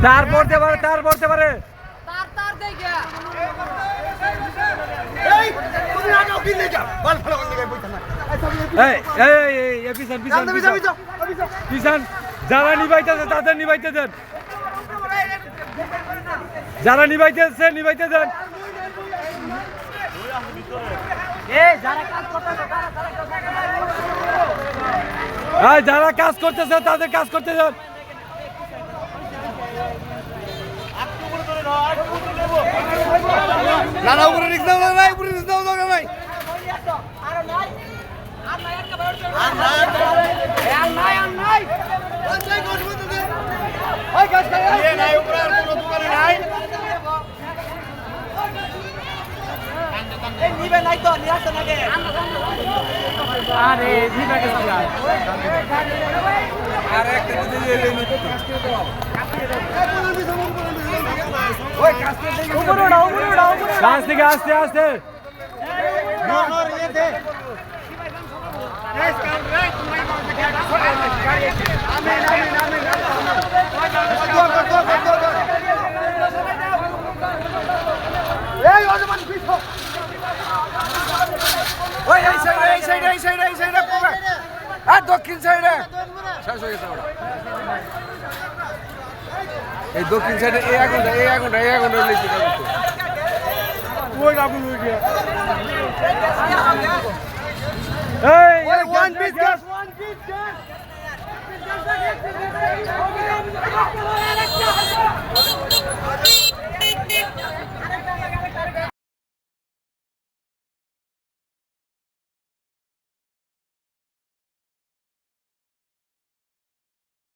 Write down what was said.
তার পড়তে পারে তার পড়তে পারে তার তার দেই গিয়া এই তুমি আগে কি লেখা বল ফলো করতে গিয়ে বইতা না এই পিছন পিছন পিছন যারা নিবাইতেছে তাদের নিবাইতে দেন যারা নিবাইতেছে নিবাইতে দেন যারা কাজ করতেছে তাদের কাজ করতে দেন না না উপরে রিক্স দাও না উপরে রিক্স দাও না ভাই কাছ থেকে আস্তে আস্তে দক্ষিণ সাইডে এই দক্ষিণ সাইডে এই আগুনটা লেগেছে ওই আগুন হয়ে গিয়া